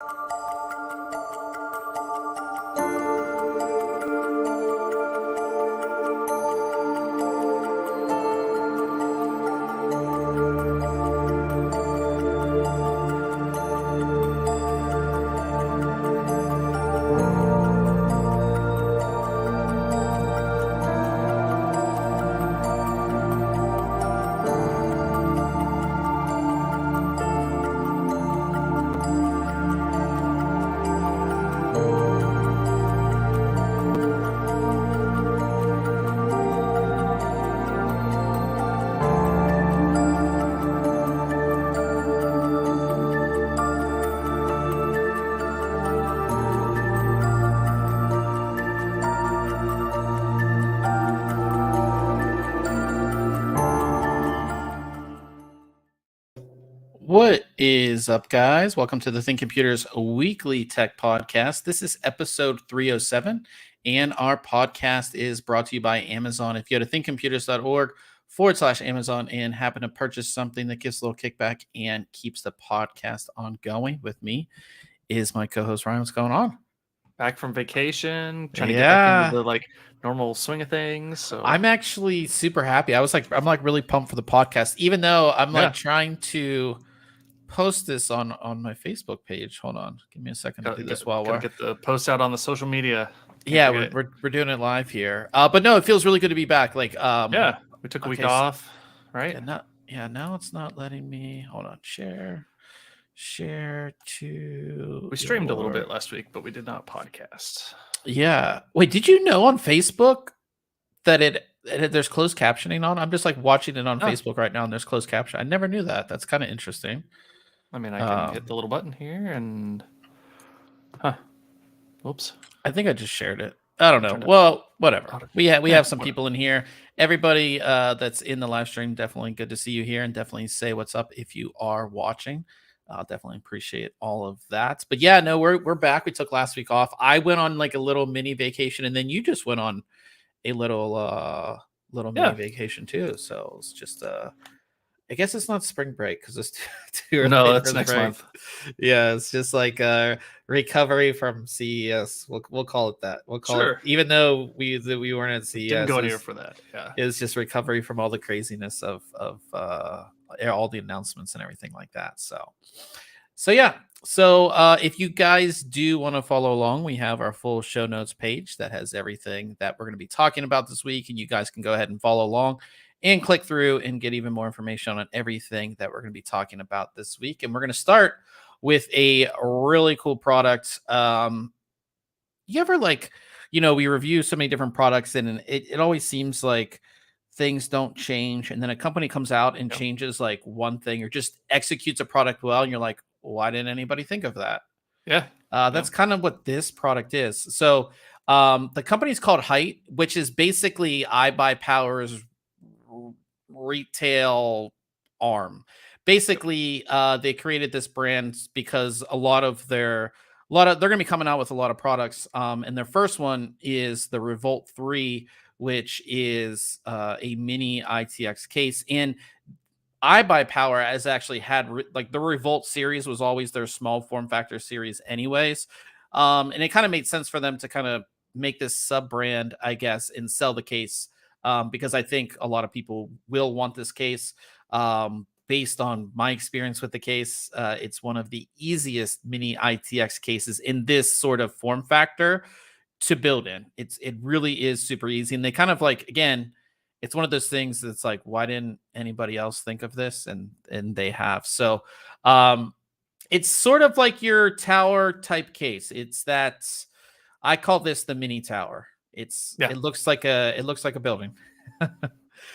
What is up, guys? Welcome to the ThinkComputers Weekly Tech Podcast. This is episode 307, and our podcast is brought to you by Amazon. If you go to thinkcomputers.org/Amazon and happen to purchase something that gives a little kickback and keeps the podcast ongoing, with me is my co-host Ryan. What's going on? Back from vacation, trying to get back into the normal swing of things. So I'm actually super happy. I'm really pumped for the podcast, even though I'm trying to post this on my Facebook page. Hold on, give me a second to do this while we're get the post out on the social media. We're doing it live here. But no, it feels really good to be back. We took a week off, right? Now it's not letting me. Hold on, share to. We streamed a little bit last week, but we did not podcast. Yeah. Wait, did you know on Facebook that there's closed captioning on? I'm just watching it on Facebook right now, and there's closed caption. I never knew that. That's kind of interesting. I mean, I can hit the little button here and... Oops. I think I just shared it. I don't know. Well, whatever. We have some people in here. Everybody that's in the live stream, definitely good to see you here, and definitely say what's up if you are watching. Definitely appreciate all of that. But yeah, no, we're back. We took last week off. I went on a little mini vacation, and then you just went on a little mini vacation too. So it's just I guess it's not spring break because it's too early. No, that's next month. Yeah, it's just recovery from CES. We'll call it that. We'll call it, even though we weren't at CES. Didn't go anywhere for that. Yeah, it's just recovery from all the craziness of all the announcements and everything like that. So yeah. So if you guys do want to follow along, we have our full show notes page that has everything that we're going to be talking about this week, and you guys can go ahead and follow along and click through and get even more information on everything that we're going to be talking about this week. And we're going to start with a really cool product. You ever we review so many different products, and it always seems like things don't change, and then a company comes out and changes one thing or just executes a product well, and you're like, why didn't anybody think of that? That's kind of what this product is. So the company's called HYTE, which is basically iBuyPower's retail arm. Basically, they created this brand because they're going to be coming out with a lot of products. And their first one is the Revolt 3, which is a Mini-ITX case. And iBuyPower has actually had the Revolt series was always their small form factor series anyways. And it kind of made sense for them to kind of make this sub brand, I guess, and sell the case. Because I think a lot of people will want this case. Based on my experience with the case, it's one of the easiest Mini-ITX cases in this sort of form factor to build in. It really is super easy. And they kind of again, it's one of those things that's why didn't anybody else think of this? And they have. So it's sort of like your tower type case. It's that I call this the mini tower. It looks like a building.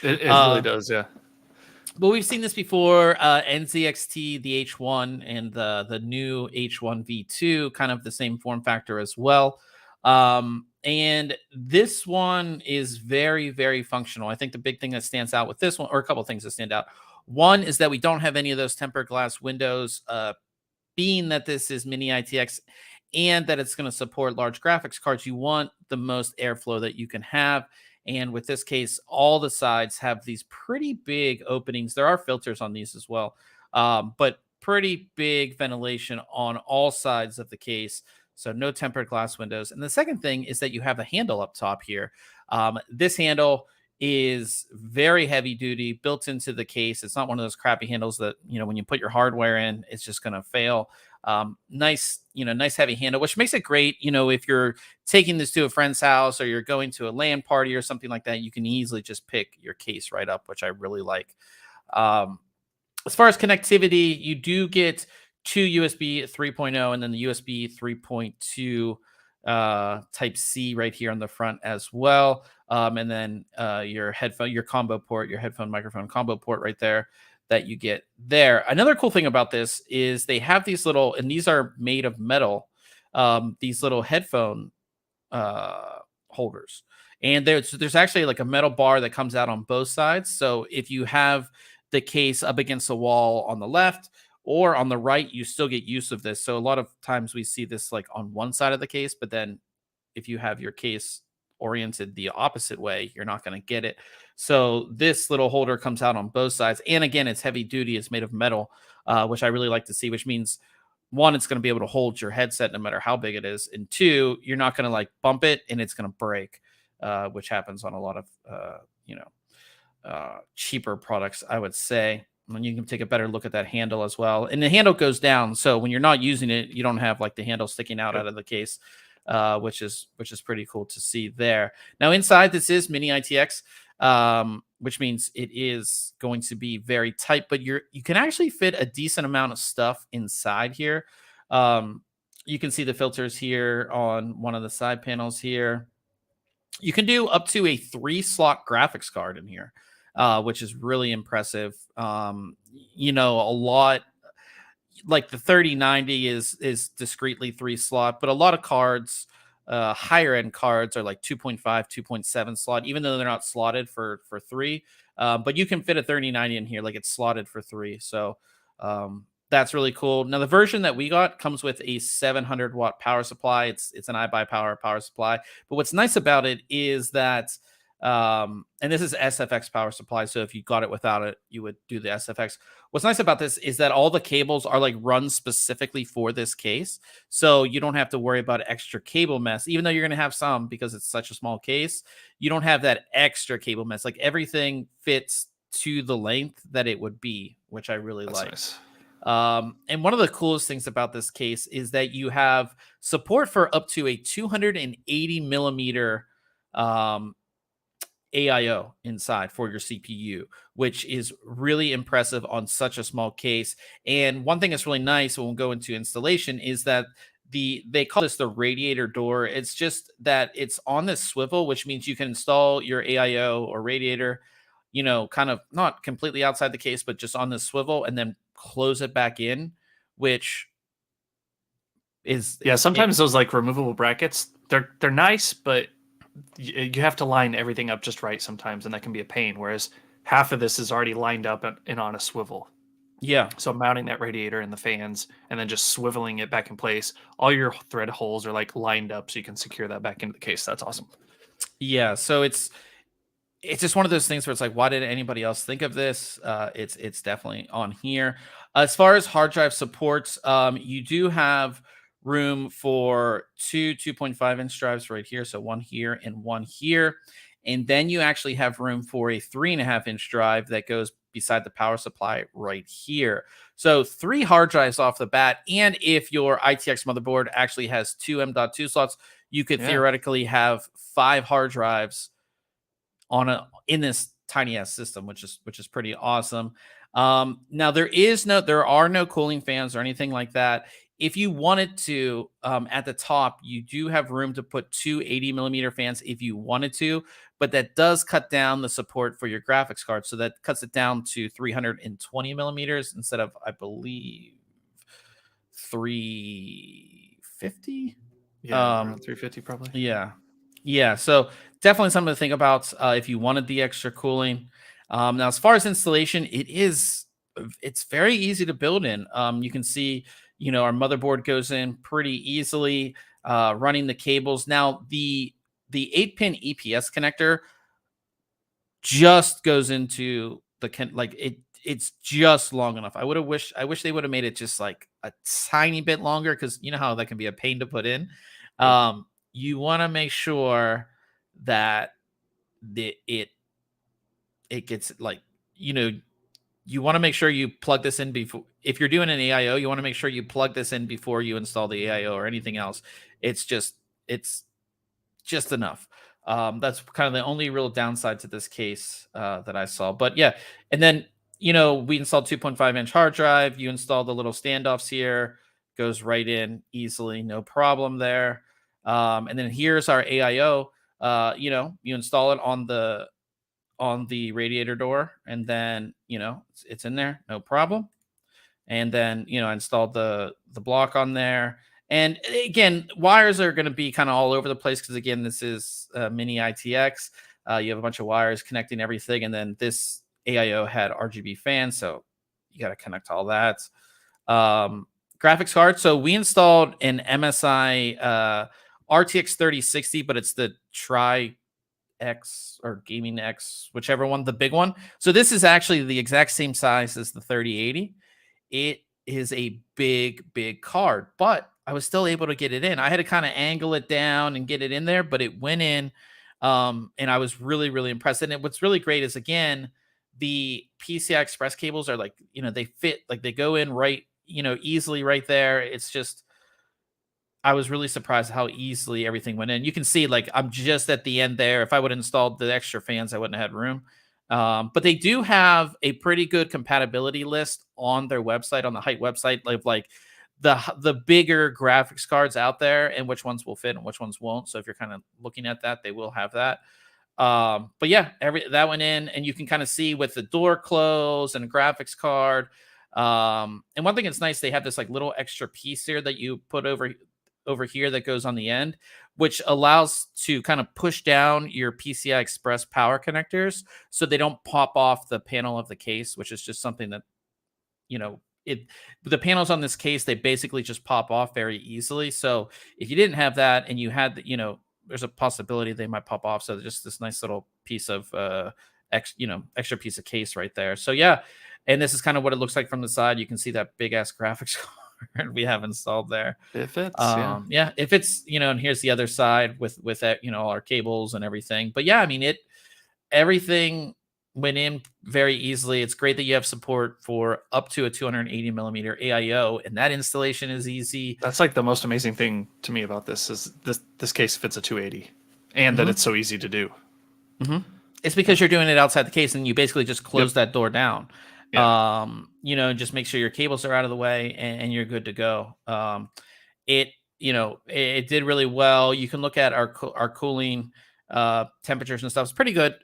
it really does, yeah. But we've seen this before. NZXT, the H1, and the new H1 V2, kind of the same form factor as well. And this one is very, very functional. I think the big thing that stands out with this one, or a couple of things that stand out. One is that we don't have any of those tempered glass windows, being that this is Mini-ITX and that it's going to support large graphics cards. You want the most airflow that you can have. And with this case, all the sides have these pretty big openings. There are filters on these as well, but pretty big ventilation on all sides of the case. So no tempered glass windows. And the second thing is that you have a handle up top here. This handle is very heavy duty, built into the case. It's not one of those crappy handles that, when you put your hardware in, it's just going to fail. Nice heavy handle, which makes it great. If you're taking this to a friend's house or you're going to a LAN party or something like that, you can easily just pick your case right up, which I really like. As far as connectivity, you do get two USB 3.0 and then the USB 3.2 Type C right here on the front as well. And then your headphone microphone combo port right there that you get there. Another cool thing about this is they have these little, and these are made of metal, these little headphone holders. And there's actually like a metal bar that comes out on both sides. So if you have the case up against the wall on the left or on the right, you still get use of this. So a lot of times we see this like on one side of the case, but then if you have your case oriented the opposite way, you're not going to get it. So this little holder comes out on both sides. And again, it's heavy duty. It's made of metal, which I really like to see, which means one, it's going to be able to hold your headset no matter how big it is. And two, you're not going to like bump it and it's going to break, which happens on a lot of, cheaper products, I would say. And you can take a better look at that handle as well. And the handle goes down. So when you're not using it, you don't have like the handle sticking out of the case, which is pretty cool to see there. Now inside, this is Mini-ITX, which means it is going to be very tight, but you can actually fit a decent amount of stuff inside here. You can see the filters here on one of the side panels here. You can do up to a 3-slot graphics card in here, which is really impressive. A lot like the 3090 is discreetly 3-slot, but a lot of cards, higher end cards, are like 2.5, 2.7 slot, even though they're not slotted for 3. But you can fit a 3090 in here, like it's slotted for 3. So that's really cool. Now the version that we got comes with a 700 watt power supply. It's an iBuyPower power supply. But what's nice about it is that and this is SFX power supply. So if you got it without it, you would do the SFX. What's nice about this is that all the cables are like run specifically for this case. So you don't have to worry about extra cable mess, even though you're going to have some because it's such a small case. You don't have that extra cable mess. Like everything fits to the length that it would be, which I really like. Nice. And one of the coolest things about this case is that you have support for up to a 280 millimeter AIO inside for your CPU, which is really impressive on such a small case. And one thing that's really nice when we'll go into installation is that they call this the Radiator Door. It's just that it's on this swivel, which means you can install your AIO or radiator, kind of not completely outside the case, but just on this swivel and then close it back in, which is sometimes those like removable brackets, they're nice, but you have to line everything up just right sometimes, and that can be a pain. Whereas half of this is already lined up and on a swivel. Yeah. So mounting that radiator and the fans and then just swiveling it back in place. All your thread holes are like lined up so you can secure that back into the case. That's awesome. Yeah. So it's just one of those things where it's like, why didn't anybody else think of this? It's definitely on here. As far as hard drive supports, you do have room for 2.5 inch drives right here. So one here and one here. And then you actually have room for a 3.5 inch drive that goes beside the power supply right here. So 3 hard drives off the bat. And if your ITX motherboard actually has 2 M.2 slots, you could theoretically have 5 hard drives in this tiny ass system, which is pretty awesome. Now there are no cooling fans or anything like that. If you wanted to, at the top, you do have room to put 2 80 millimeter fans if you wanted to, but that does cut down the support for your graphics card. So that cuts it down to 320 millimeters instead of, I believe, 350. Around 350 probably. Yeah. So definitely something to think about if you wanted the extra cooling. Now, as far as installation, it's very easy to build in. You can see, our motherboard goes in pretty easily, running the cables. Now, the 8-pin EPS connector just goes into it's just long enough. I wish they would have made it just like a tiny bit longer, because you know how that can be a pain to put in. You want to make sure that it gets like, you want to make sure you plug this in before, if you're doing an AIO, you want to make sure you plug this in before you install the AIO or anything else. It's just enough. That's kind of the only real downside to this case that I saw. But yeah, and then we installed 2.5-inch hard drive. You install the little standoffs here, goes right in easily, no problem there. And then here's our AIO. You install it on the radiator door, and then it's in there, no problem. And then I installed the block on there. And again, wires are going to be kind of all over the place, because again, this is Mini-ITX. You have a bunch of wires connecting everything, and then this AIO had RGB fans, so you got to connect all that. Graphics card. So we installed an MSI RTX 3060, but it's the Tri X or Gaming X, whichever one, the big one. So this is actually the exact same size as the 3080. It is a big card, but I was still able to get it in. I had to kind of angle it down and get it in there, but it went in. And I was really impressed. And what's really great is, again, the PCI Express cables are like, they fit, like they go in right, easily right there. It's just, I was really surprised how easily everything went in. You can see, like, I'm just at the end there. If I would have installed the extra fans, I wouldn't have had room. But they do have a pretty good compatibility list on their website, on the HYTE website, like the bigger graphics cards out there, and which ones will fit and which ones won't. So if you're kind of looking at that, they will have that. But yeah, that went in, and you can kind of see with the door close and a graphics card. And one thing that's nice, they have this like little extra piece here that you put over here that goes on the end, which allows to kind of push down your PCI Express power connectors so they don't pop off the panel of the case, which is just something that, the panels on this case, they basically just pop off very easily. So if you didn't have that and you had, there's a possibility they might pop off. So just this nice little piece of, extra piece of case right there. So yeah. And this is kind of what it looks like from the side. You can see that big ass graphics card we have installed there. It fits. Yeah, it fits, and here's the other side with that, all our cables and everything. But yeah, I mean, everything went in very easily. It's great that you have support for up to a 280 millimeter AIO, and that installation is easy. That's like the most amazing thing to me about this is this case fits a 280, and that it's so easy to do. It's because you're doing it outside the case, and you basically just close that door down. Yeah. Just make sure your cables are out of the way, and you're good to go. It did really well. You can look at our cooling temperatures and stuff. It's pretty good.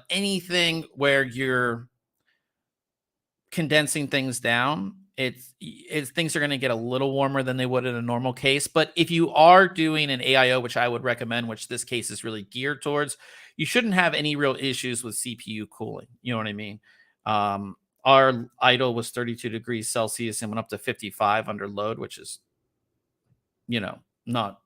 Anything where you're condensing things down, it's things are going to get a little warmer than they would in a normal case. But if you are doing an AIO, which I would recommend, which this case is really geared towards, you shouldn't have any real issues with CPU cooling. You know what I mean? Our idle was 32 degrees Celsius and went up to 55 under load, which is, not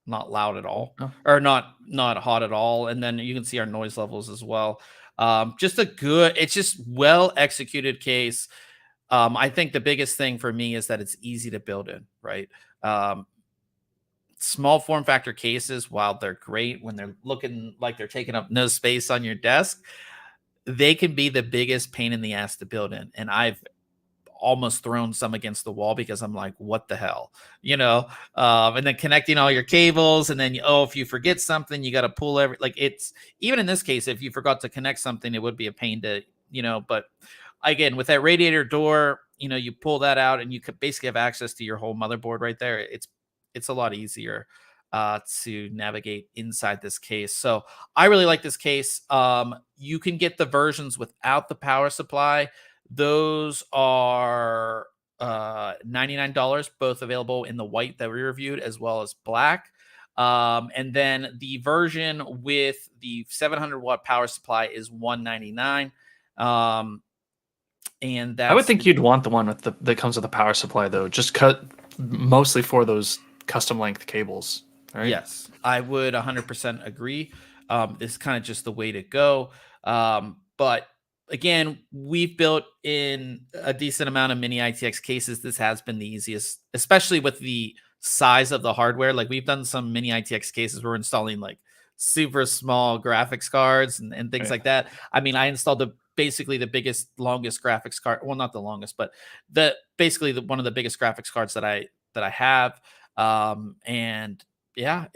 loud at all, or not hot at all. And then you can see our noise levels as well. It's just well executed case. I think the biggest thing for me is that it's easy to build in, right? Small form factor cases, while they're great when they're looking like they're taking up no space on your desk, they can be the biggest pain in the ass to build in. And I've almost thrown some against the wall because I'm like, what the hell, and then connecting all your cables, and then, if you forget something, you got to pull it's, even in this case, if you forgot to connect something, it would be a pain to, but again, with that radiator door, you pull that out and you could basically have access to your whole motherboard right there. It's a lot easier to navigate inside this case. So I really like this case. You can get the versions without the power supply. Those are $99, both available in the white that we reviewed as well as black. And then the version with the 700 watt power supply is $199. And that's, I would think you'd want the one with that comes with the power supply, though, just cut mostly for those custom length cables. Right? Yes, I would 100% agree. This is kind of just the way to go. But again, we've built in a decent amount of Mini-ITX cases. This has been the easiest, especially with the size of the hardware. Like we've done some Mini-ITX cases where we're installing like super small graphics cards and things like that. I mean, I installed basically the biggest, longest graphics card. Well, not the longest, but basically one of the biggest graphics cards that I have. And yeah,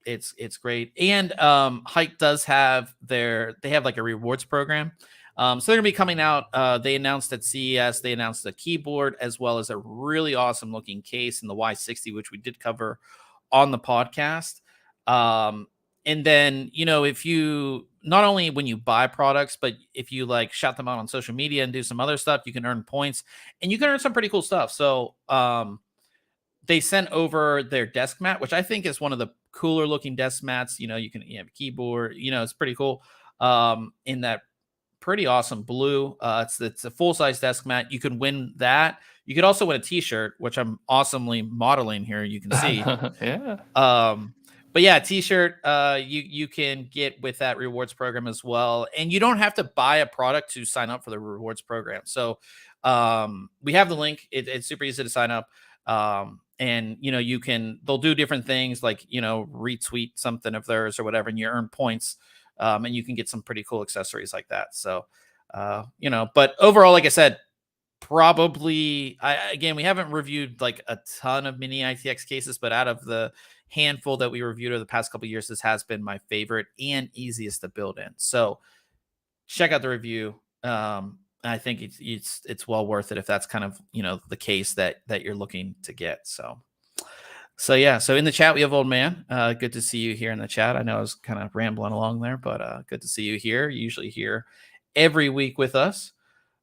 it's great. And HYTE does have they have like a rewards program. So they're gonna be coming out. They announced at CES, they announced a keyboard as well as a really awesome looking case in the Y60, which we did cover on the podcast. And then, you know, if you not only when you buy products, but if you like shout them out on social media and do some other stuff, you can earn points and you can earn some pretty cool stuff. So they sent over their desk mat, which I think is one of the cooler looking desk mats. You know, you have a keyboard, you know, it's pretty cool. In that pretty awesome blue. It's a full size desk mat. You can win that. You could also win a t-shirt, which I'm awesomely modeling here. You can see. Yeah. But yeah, t-shirt you can get with that rewards program as well. And you don't have to buy a product to sign up for the rewards program. So we have the link. It's super easy to sign up. And you know, they'll do different things like, you know, retweet something of theirs or whatever, and you earn points. And you can get some pretty cool accessories like that. So, you know, but overall, like I said, probably, again, we haven't reviewed like a ton of Mini-ITX cases, but out of the handful that we reviewed over the past couple of years, this has been my favorite and easiest to build in. So check out the review. I think it's well worth it if that's kind of, you know, the case that you're looking to get. So yeah, so in the chat we have Old Man. Good to see you here in the chat. I know I was kind of rambling along there, but good to see you here. You're usually here every week with us.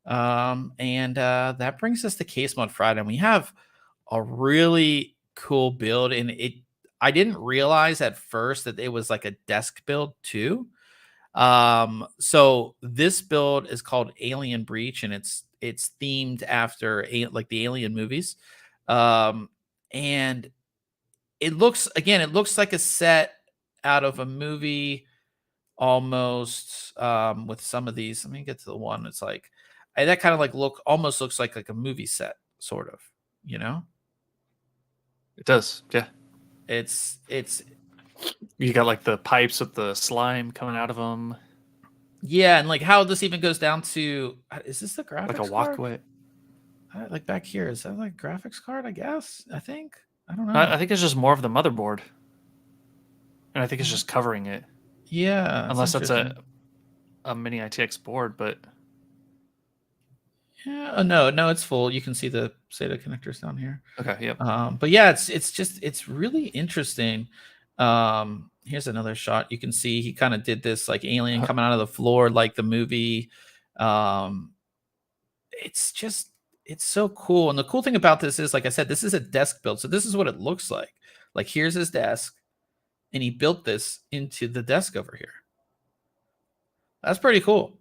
And that brings us to Case Mod Friday. And we have a really cool build. And I didn't realize at first that it was like a desk build too. So this build is called Alien Breach, and it's themed after like the Alien movies. And it looks like a set out of a movie almost, with some of these. Let me get to the one. It's like that kind of like almost looks like a movie set, sort of, you know? It does. Yeah. It's You got like the pipes with the slime coming out of them. Yeah, and like how this even goes down to, is this the graphics like a card? walkway. Like back here, is that like graphics card? I guess. I don't know. I think it's just more of the motherboard, and I think it's just covering it. Yeah, unless that's a Mini-ITX board, but yeah, no, it's full. You can see the SATA connectors down here. Okay, yep. But yeah, it's really interesting. Here's another shot. You can see he kind of did this like alien coming out of the floor, like the movie. It's so cool. And the cool thing about this is, like I said, this is a desk build. So this is what it looks like. Like here's his desk, and he built this into the desk over here. That's pretty cool.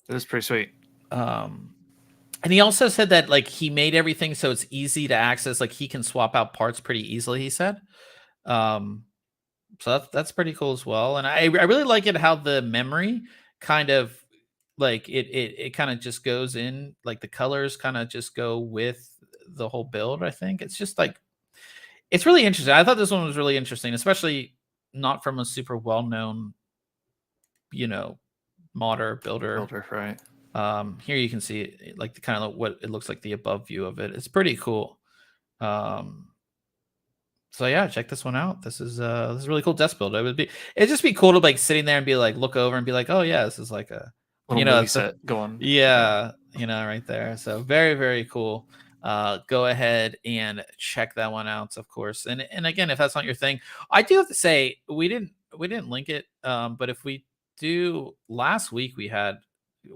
It is pretty sweet. And he also said that like he made everything so it's easy to access. Like he can swap out parts pretty easily, he said. So that's pretty cool as well. And I really like it how the memory kind of like it kind of just goes in, like the colors kind of just go with the whole build. I think it's just like, it's really interesting. I thought this one was really interesting, especially not from a super well-known, you know, modder builder. Right. Here you can see like the kind of what it looks like, the above view of it. It's pretty cool. So yeah, check this one out. This is a really cool desk build. It'd just be cool to like sitting there and be like, look over and be like, oh yeah, this is like a little movie set going. Yeah, you know, right there. So very, very cool. Go ahead and check that one out, of course. And again, if that's not your thing, I do have to say we didn't link it. But if we do, last week we had,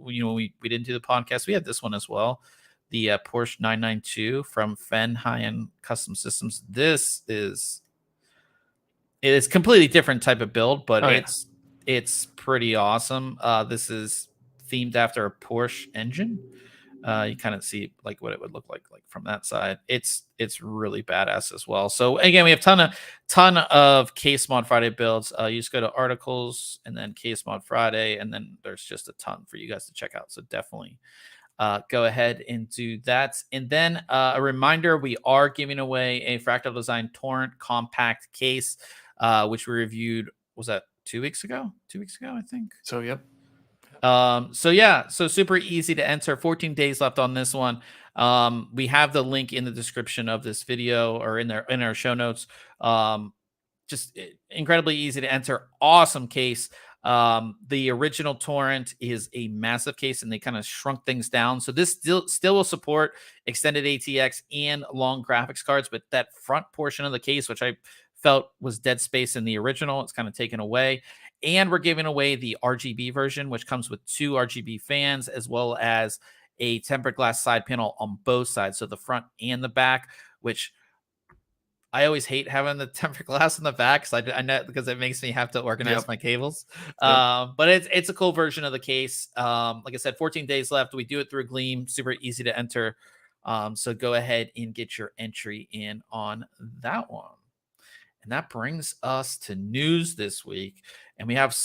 you know, we didn't do the podcast. We had this one as well. The Porsche 992 from Fen High-End Custom Systems. This is completely different type of build, but it's pretty awesome. This is themed after a Porsche engine. You kind of see like what it would look like from that side. It's really badass as well. So again, we have ton of Case Mod Friday builds. You just go to articles and then Case Mod Friday, and then there's just a ton for you guys to check out. So definitely go ahead and do that. And then a reminder, we are giving away a Fractal Design Torrent compact case, which we reviewed, was that 2 weeks ago? 2 weeks ago, I think. So, yep. So super easy to enter. 14 days left on this one. We have the link in the description of this video or in our show notes. Just incredibly easy to enter. Awesome case. The original Torrent is a massive case, and they kind of shrunk things down. So this still will support extended ATX and long graphics cards, but that front portion of the case, which I felt was dead space in the original, it's kind of taken away. And we're giving away the RGB version, which comes with 2 RGB fans, as well as a tempered glass side panel on both sides, so the front and the back, which I always hate having the tempered glass in the back because it makes me have to organize my cables. But it's a cool version of the case. Like I said, 14 days left. We do it through Gleam, super easy to enter. So go ahead and get your entry in on that one. And that brings us to news this week. And we have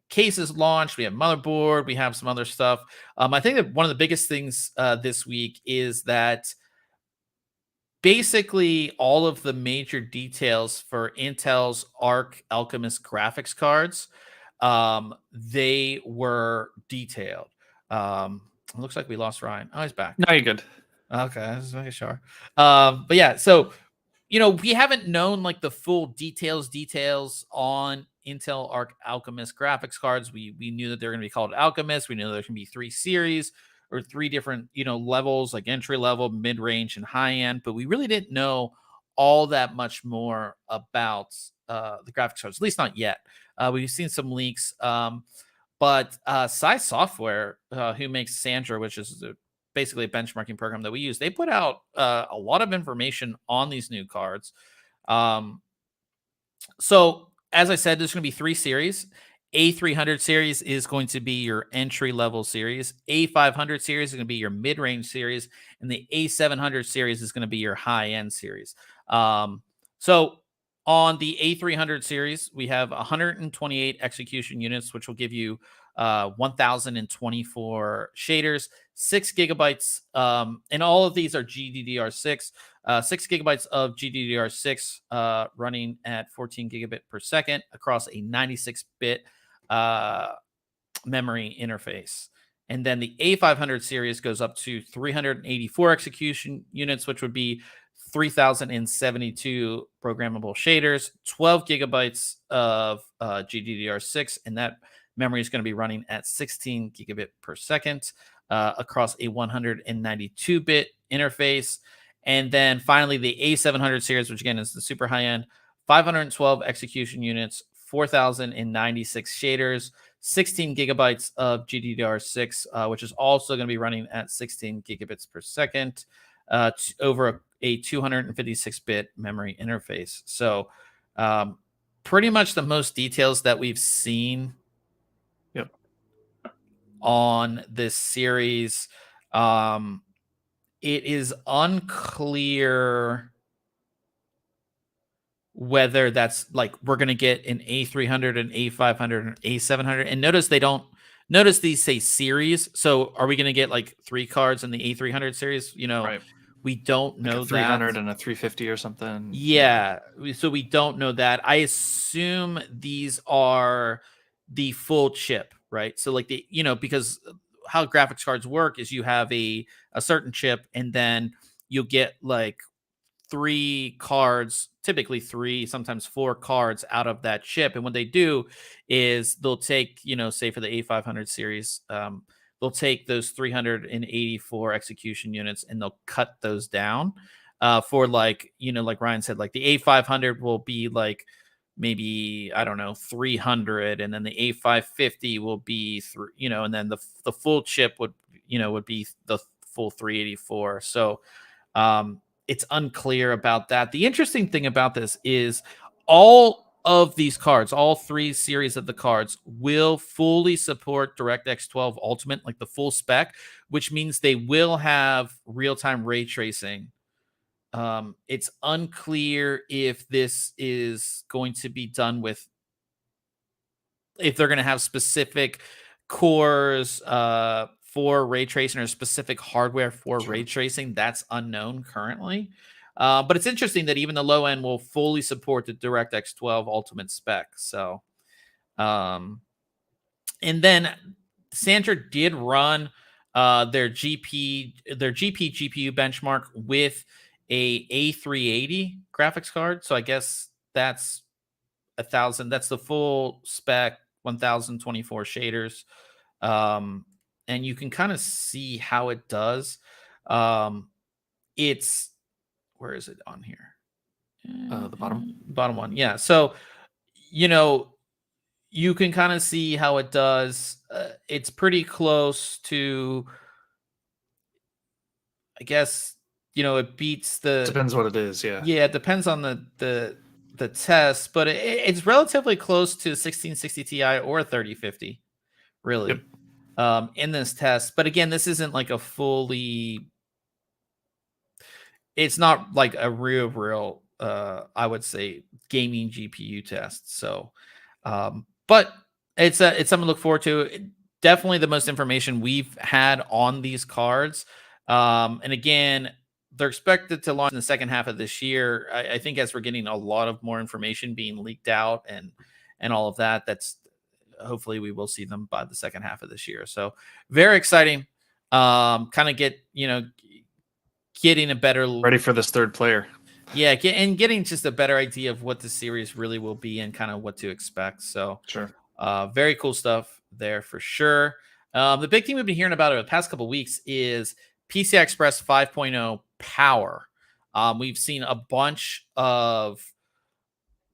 cases launched, we have motherboard, we have some other stuff. I think that one of the biggest things this week is that basically all of the major details for Intel's Arc Alchemist graphics cards, they were detailed. It looks like we lost Ryan. Oh, he's back. No, you're good. Okay, I was making sure. But yeah, so we haven't known like the full details on Intel Arc Alchemist graphics cards. We knew that they're going to be called Alchemist. We knew there can be 3 series or 3 different, levels, like entry level, mid range, and high end. But we really didn't know all that much more about the graphics cards, at least not yet. We've seen some leaks. But Psi Software, who makes Sandra, which is basically a benchmarking program that we use, they put out a lot of information on these new cards. So as I said, there's going to be 3 series. A300 series is going to be your entry level series. A500 series is going to be your mid range series, and the A700 series is going to be your high end series. So on the A300 series, we have 128 execution units, which will give you 1024 shaders, 6 gigabytes, and all of these are GDDR6, 6 gigabytes of GDDR6 running at 14 gigabit per second across a 96-bit memory interface. And then the A500 series goes up to 384 execution units, which would be 3072 programmable shaders, 12 gigabytes of GDDR6, and that memory is going to be running at 16 gigabit per second across a 192-bit interface. And then finally, the A700 series, which again is the super high end, 512 execution units, 4096 shaders, 16 gigabytes of GDDR6, which is also going to be running at 16 gigabits per second over a 256-bit memory interface. So pretty much the most details that we've seen on this series. It is unclear whether that's like we're going to get an A300, an A500, an A700. And notice these say series. So are we going to get like 3 cards in the A300 series? Right. We don't know like a 300 and a 350 or something. Yeah. So we don't know that. I assume these are the full chip, right? So like because how graphics cards work is you have a certain chip, and then you'll get like 3 cards, typically 3, sometimes 4 cards out of that chip. And what they do is they'll take, say for the A500 series, they'll take those 384 execution units and they'll cut those down for like Ryan said, like the A500 will be like maybe, I don't know, 300, and then the A550 will be and then the full chip would be the full 384. So it's unclear about that. The interesting thing about this is all of these cards, all 3 series of the cards, will fully support DirectX 12 Ultimate, like the full spec, which means they will have real-time ray tracing. It's unclear if this is going to be done with, if they're going to have specific cores for ray tracing or specific hardware for ray tracing. That's unknown currently. But it's interesting that even the low end will fully support the DirectX 12 Ultimate spec. So, and then Sandra did run their GP GPU benchmark with a A380 graphics card. So I guess that's 1,000. That's the full spec, 1024 shaders. And you can kind of see how it does. It's, where is it on here? The bottom one. Yeah. So, you can kind of see how it does. It's pretty close to, I guess, it beats the, depends what it is. Yeah. Yeah. It depends on the test, but it's relatively close to 1660 Ti or 3050, really. Yep. In this test. But again, this isn't like a fully, it's not like a real I would say gaming GPU test. So but it's something to look forward to. Definitely the most information we've had on these cards. And again, they're expected to launch in the second half of this year. I think as we're getting a lot of more information being leaked out and all of that, that's hopefully we will see them by the second half of this year. So very exciting. Kind of getting a better, ready for this third player. Yeah, getting just a better idea of what the series really will be and kind of what to expect. So sure. Very cool stuff there for sure. The big thing we've been hearing about over the past couple of weeks is PCI Express 5.0 power. We've seen a bunch of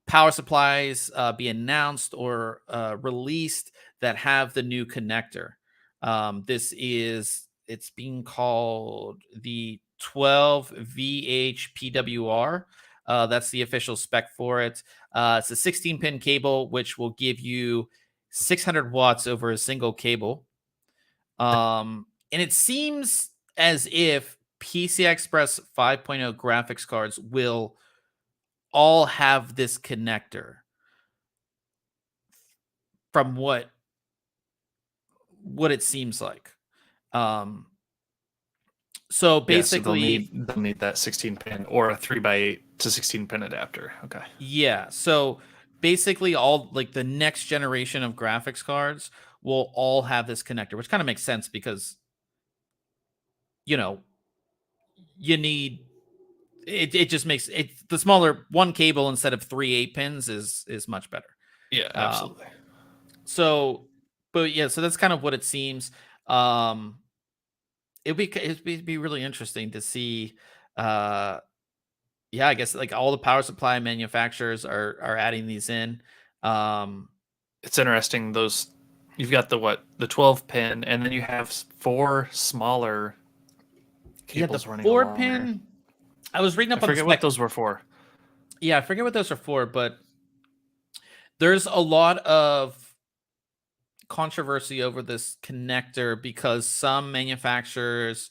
power supplies be announced or released that have the new connector. It's being called the 12VH PWR. That's the official spec for it. It's a 16-pin cable, which will give you 600 watts over a single cable. And it seems as if PCI Express 5.0 graphics cards will all have this connector from what it seems like. So basically, so they'll need that 16-pin or a 3x8 to 16-pin adapter. Okay. Yeah. So basically, all like the next generation of graphics cards will all have this connector, which kind of makes sense because you need it. It just makes it the smaller one cable instead of 3 8-pins is much better. Yeah, absolutely. So that's kind of what it seems. It'd be really interesting to see. I guess like all the power supply manufacturers are adding these in. It's interesting. You've got the 12-pin, and then you have 4 smaller cables running along. 4-pin. I was reading up on the spec. I forget what those were for. Yeah, I forget what those are for, but there's a lot of controversy over this connector because some manufacturers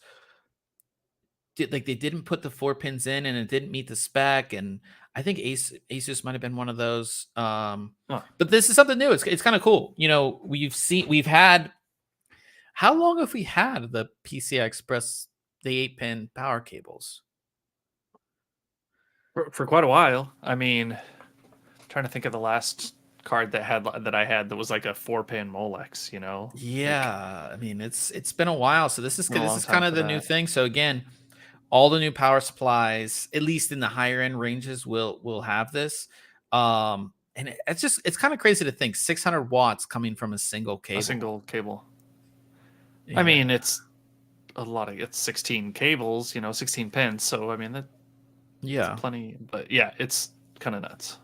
they didn't put the 4 pins in and it didn't meet the spec, and I think Asus might have been one of those. But this is something new. It's kind of cool. We've had, how long have we had the PCI Express, the 8-pin power cables? For quite a while. I mean, I'm trying to think of the last card that I had that was like a 4-pin Molex, Yeah, I mean it's been a while, so this is kind of the new thing. So again, all the new power supplies, at least in the higher end ranges, will have this. And it's kind of crazy to think 600 watts coming from a single cable. Yeah. I mean, it's a lot it's 16 cables, 16 pins. So I mean that's plenty. But yeah, it's kind of nuts.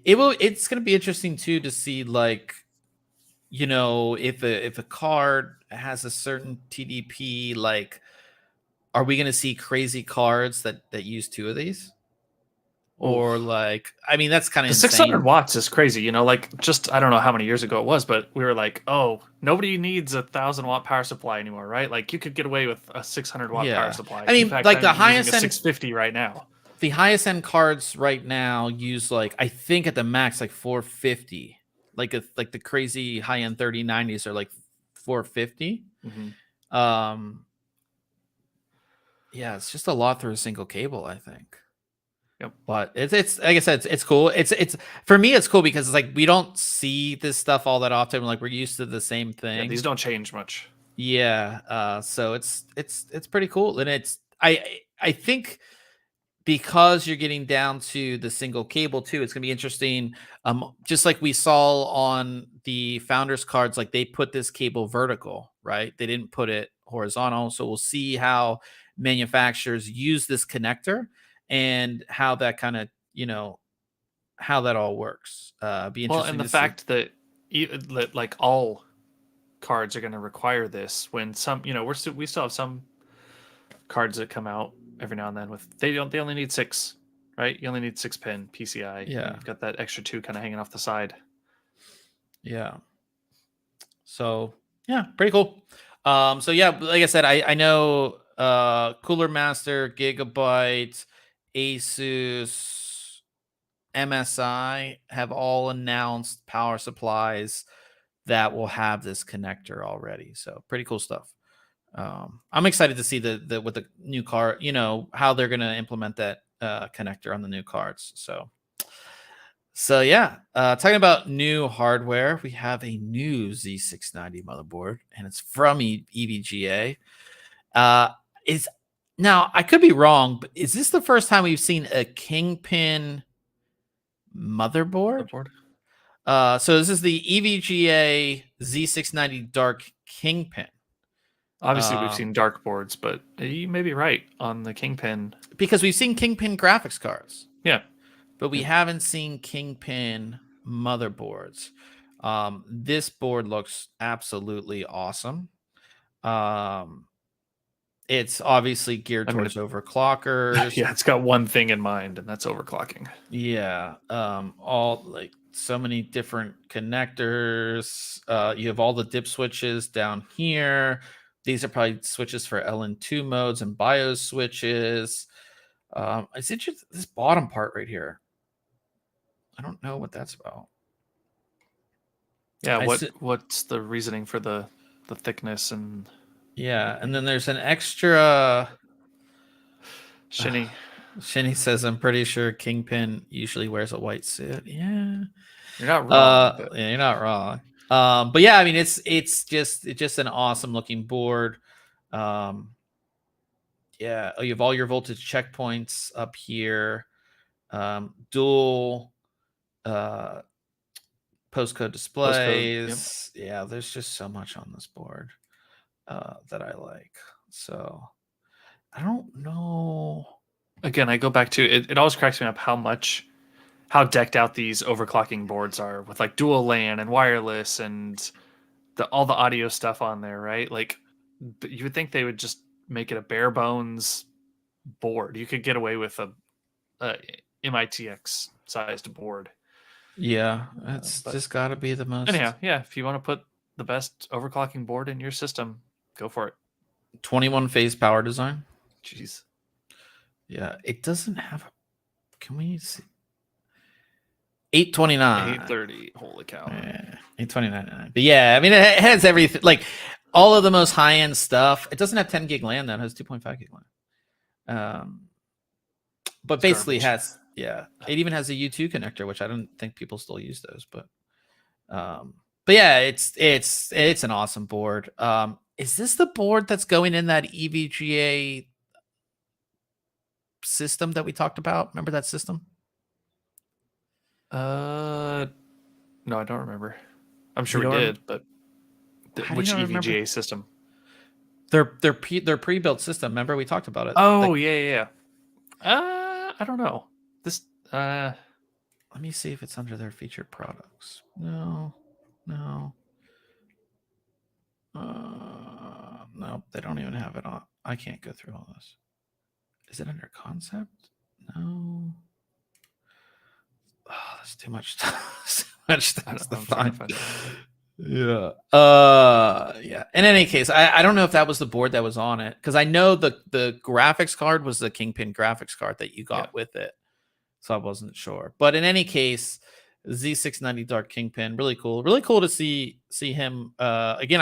It's going to be interesting too to see, like, if a card has a certain TDP, like, are we going to see crazy cards that use 2 of these? or Oof. like, I mean, that's kind of The 600 insane. watts is crazy. You know, like just I don't know how many years ago it was, but we were like, oh, nobody needs a 1,000 watt power supply anymore, right? Like you could get away with a 600 watt power Yeah. supply. I In mean, fact, like I'm using a 650 right now. the highest end cards right now use like, I think at the max like 450. Like the crazy high end 3090s are like 450. Mm-hmm. Yeah, it's just a lot through a single cable, I think. Yep. But it's like I said, it's cool. It's for me, it's cool because it's like we don't see this stuff all that often. Like we're used to the same Yeah, thing. these don't change much. Yeah. So it's pretty cool. And I think because you're getting down to the single cable too, it's gonna be interesting. Just like we saw on the founders cards, like they put this cable vertical, right? They didn't put it horizontal. So we'll see how manufacturers use this connector and how that kind of, how that all works. Be Well, interesting and the to see. fact that like all cards are going to require this when some, we still have some cards that come out every now and then with they only need 6, right? You only need 6 pin PCI. Yeah. You've got that extra 2 kind of hanging off the side. Yeah. So yeah, pretty cool. So yeah, like I said, I know Cooler Master, Gigabyte, Asus, MSI have all announced power supplies that will have this connector already. So pretty cool stuff. I'm excited to see the with the new card, how they're gonna implement that connector on the new cards. So yeah, talking about new hardware, we have a new Z690 motherboard, and it's from EVGA. Is Now I could be wrong, but is this the first time we've seen a Kingpin motherboard? So this is the EVGA Z690 Dark Kingpin. Obviously, we've seen dark boards, but you may be right on the Kingpin. Because we've seen Kingpin graphics cards. Yeah. But we haven't seen Kingpin motherboards. This board looks absolutely awesome. It's obviously geared towards overclockers. Yeah, it's got one thing in mind, and that's overclocking. Yeah. All like so many different connectors. You have all the dip switches down here. These are probably switches for LN2 modes and BIOS switches. It's interesting, this bottom part right here. I don't know what that's about. Yeah, what's the reasoning for the thickness and yeah, and then there's an extra Shinny. Shinny says I'm pretty sure Kingpin usually wears a white suit. Yeah. You're not wrong. Yeah, you're not wrong. But yeah, I mean it's just an awesome looking board. Yeah, you have all your voltage checkpoints up here. Dual postcode displays. Yep. Yeah, there's just so much on this board that I like. So I don't know. Again, I go back to it. It always cracks me up how decked out these overclocking boards are with like dual LAN and wireless and all the audio stuff on there, right? Like you would think they would just make it a bare bones board. You could get away with a Mini-ITX sized board. Yeah, it's just got to be the most. Anyhow, yeah, if you want to put the best overclocking board in your system, go for it. 21 phase power design. Jeez. Yeah, it doesn't have. Can we see? 829. 830. Holy cow. Yeah, 829. But yeah, I mean, it has everything. Like all of the most high end stuff. It doesn't have 10 gig LAN though. It has 2.5 gig LAN. But it's basically garbage. It even has a U2 connector, which I don't think people still use those. But yeah, it's an awesome board. Is this the board that's going in that EVGA system that we talked about? Remember that system? No, I don't remember. I'm sure we did, but which EVGA system? Their pre-built system. Remember we talked about it? Oh, yeah. I don't know. This let me see if it's under their featured products. No. No, they don't even have it on. I can't go through all this. Is it under concept? No. It's too much stuff. Too much things to I'm trying find. to find it. Yeah. Yeah. In any case, I don't know if that was the board that was on it, because I know the graphics card was the Kingpin graphics card that you got with it. So I wasn't sure. But in any case, Z690 Dark Kingpin, really cool. Really cool to see him. Again,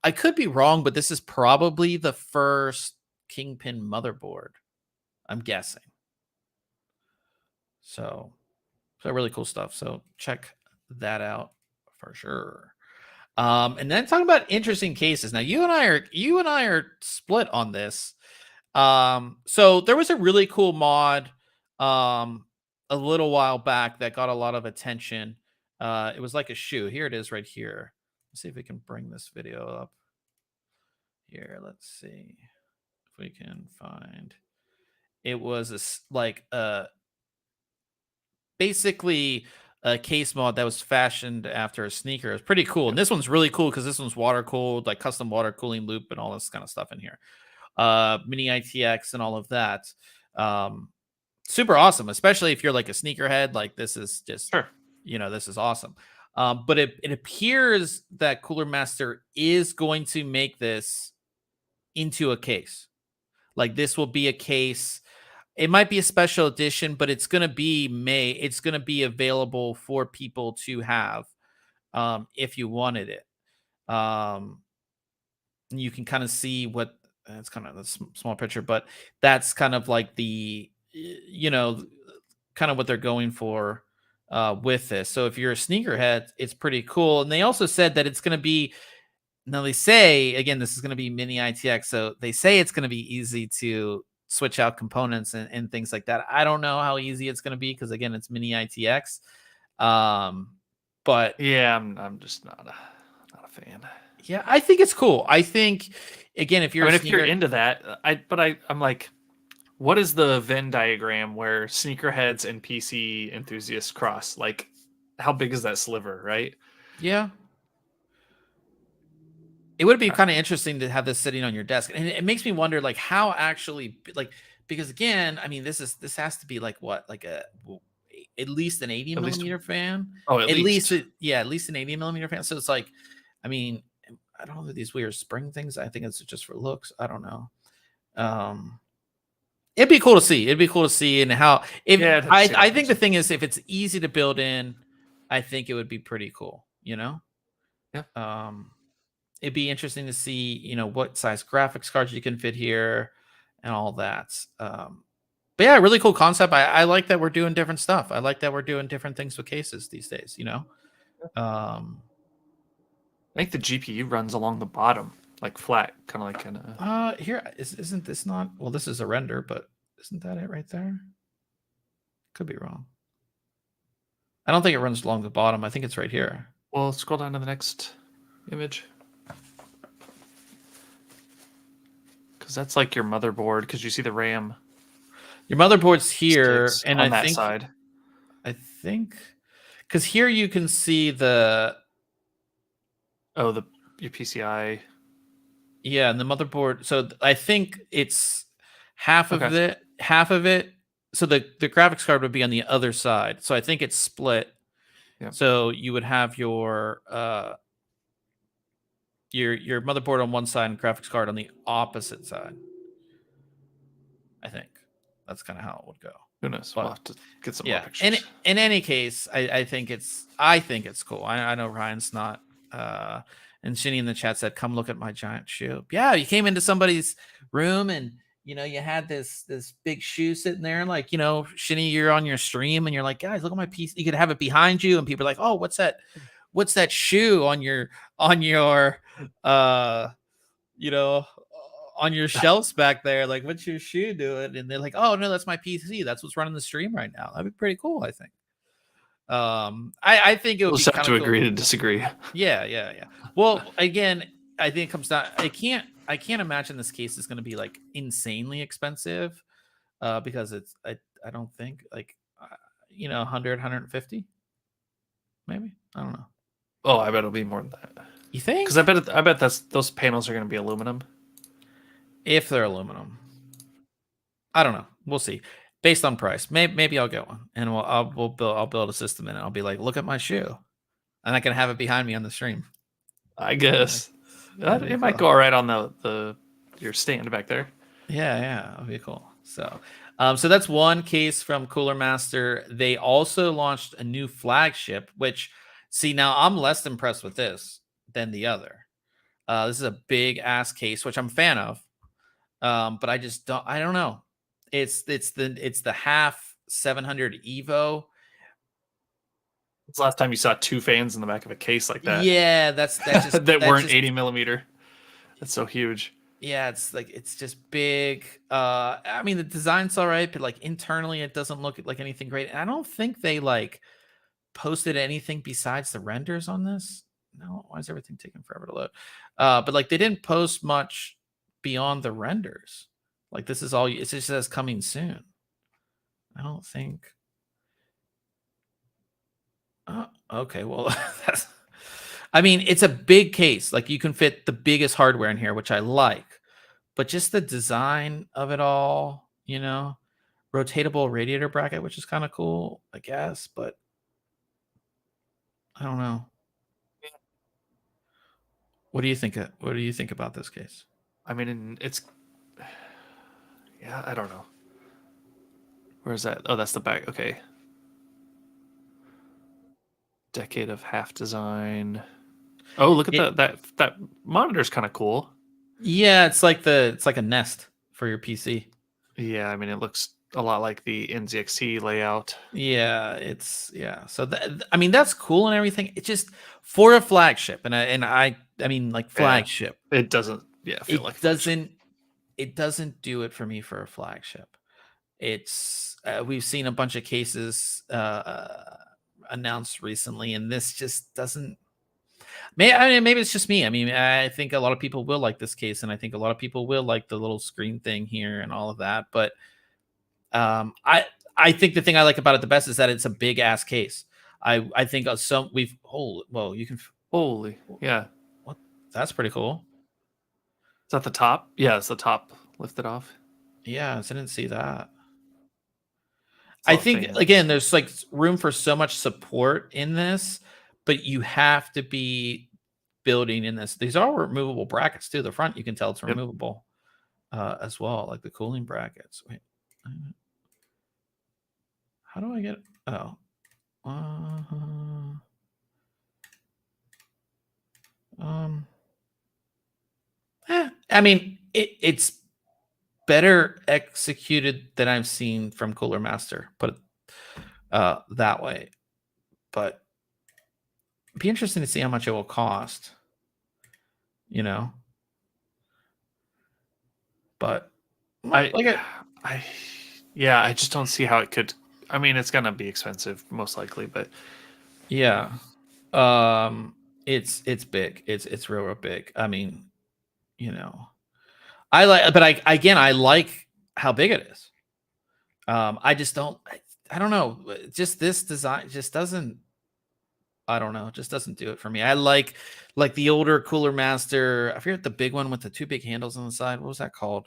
I could be wrong, but this is probably the first Kingpin motherboard, I'm guessing. So really cool stuff. So check that out for sure. And then talking about interesting cases. Now you and I are split on this. So there was a really cool mod a little while back that got a lot of attention. It was like a shoe. Here it is right here. Let's see if we can bring this video up. Here, let's see if we can find. It was basically a case mod that was fashioned after a sneaker. It was pretty cool. And this one's really cool because this one's water cooled, like custom water cooling loop and all this kind of stuff in here. Mini-ITX and all of that. Super awesome, especially if you're like a sneakerhead. Like this is just, this is awesome. But it appears that Cooler Master is going to make this into a case. Like this will be a case. It might be a special edition, but it's going to be it's going to be available for people to have if you wanted it. You can kind of see what it's kind of a small picture, but that's kind of like the, kind of what they're going for with this. So if you're a sneakerhead, it's pretty cool. And they also said that it's going to be, now they say, again, this is going to be Mini-ITX. So they say it's going to be easy to switch out components and things like that. I don't know how easy it's going to be because, again, it's Mini-ITX. But yeah, I'm just not a fan. Yeah, I think it's cool. I think, again, if you're if you're into that, I'm like, what is the Venn diagram where sneakerheads and PC enthusiasts cross? Like, how big is that sliver, right? Yeah. It would be kind of interesting to have this sitting on your desk. And it makes me wonder, like, how actually, like, because again, I mean, this has to be like what, like at least an 80 millimeter fan. Oh, at least an 80 millimeter fan. So it's like, I mean, I don't know these weird spring things. I think it's just for looks. I don't know. It'd be cool to see. It'd be cool to see, and how. I think the thing is, if it's easy to build in, I think it would be pretty cool. Yeah. It'd be interesting to see, what size graphics cards you can fit here, and all that. But yeah, really cool concept. I like that we're doing different stuff. I like that we're doing different things with cases these days. I think the GPU runs along the bottom, like flat, kind of. Here isn't this not? Well, this is a render, but isn't that it right there? Could be wrong. I don't think it runs along the bottom. I think it's right here. Well, scroll down to the next image, because that's like your motherboard. Because you see the RAM. Your motherboard's here, and on that side. I think, because here you can see the. Oh, your PCI. Yeah, and the motherboard. So I think it's half of it. Half of it. So the graphics card would be on the other side. So I think it's split. Yep. So you would have your motherboard on one side and graphics card on the opposite side. I think that's kind of how it would go. Who knows? We'll have to get some more pictures. In any case, I think it's cool. I know Ryan's not. And Shinny in the chat said, "Come look at my giant shoe." Yeah, you came into somebody's room and you had this big shoe sitting there, and like Shinny, you're on your stream and you're like, "Guys, look at my piece." You could have it behind you, and people are like, "Oh, what's that? What's that shoe on your on your shelves back there? Like, what's your shoe doing?" And they're like, "Oh no, that's my PC. That's what's running the stream right now." That'd be pretty cool, I think. I think it would we'll be have to agree to disagree. Yeah. Well, again, I think it comes down. I can't imagine this case is going to be like insanely expensive, because I don't think like 100, 150, maybe. I don't know. Oh, I bet it'll be more than that. You think? Because I bet those panels are going to be aluminum. If they're aluminum, I don't know. We'll see. based on price. Maybe I'll get one, and I'll build a system in it. I'll be like, look at my shoe, and I can have it behind me on the stream. I guess That'd be it might cool. go all right on the your stand back there. Yeah, that'd be cool. So, so that's one case from Cooler Master. They also launched a new flagship, which, see, now I'm less impressed with this than the other. This is a big ass case, which I'm a fan of. But I don't know. It's the half 700 Evo. It's the last time you saw two fans in the back of a case like that. Yeah, that's just that weren't 80 millimeter. That's so huge. Yeah, it's just big. I mean, the design's all right, but like internally it doesn't look like anything great. And I don't think they like posted anything besides the renders on this. No, why is everything taking forever to load? But like they didn't post much beyond the renders. Like this is all, it just says coming soon. I don't think. Okay, well, that's, I mean, it's a big case. Like you can fit the biggest hardware in here, which I like, but just the design of it all, rotatable radiator bracket, which is kind of cool, I guess, but I don't know. What do you think? What do you think about this case? I mean, it's, yeah, I don't know. Where's that? Oh, that's the back. Okay. Decade of half design. Oh, look at that monitor's kind of cool. Yeah, it's like a Nest for your PC. Yeah, I mean, it looks a lot like the NZXT layout. Yeah, So I mean, that's cool and everything. It's just for a flagship, and I mean, like flagship. Yeah, it doesn't. Yeah, feel like it doesn't do it for me for a flagship. It's we've seen a bunch of cases announced recently, and this just doesn't. Maybe it's just me. I mean, I think a lot of people will like this case, and I think a lot of people will like the little screen thing here and all of that. But I think the thing I like about it the best is that it's a big ass case. I think you can yeah. What? That's pretty cool. Is that the top? Yeah, it's the top lifted off. Yeah, I didn't see that. I think again, there's like room for so much support in this, but you have to be building in this. These are removable brackets too. The front, you can tell it's removable as well, like the cooling brackets. Wait, how do I get? Oh, I mean, it's better executed than I've seen from Cooler Master. Put it that way, but it'd be interesting to see how much it will cost. But I just don't see how it could. I mean, it's gonna be expensive, most likely, but yeah, it's big. It's real big. I mean, I like how big it is. I just don't. I don't know. Just this design just doesn't. I don't know. Just doesn't do it for me. I like the older Cooler Master. I forget the big one with the two big handles on the side. What was that called?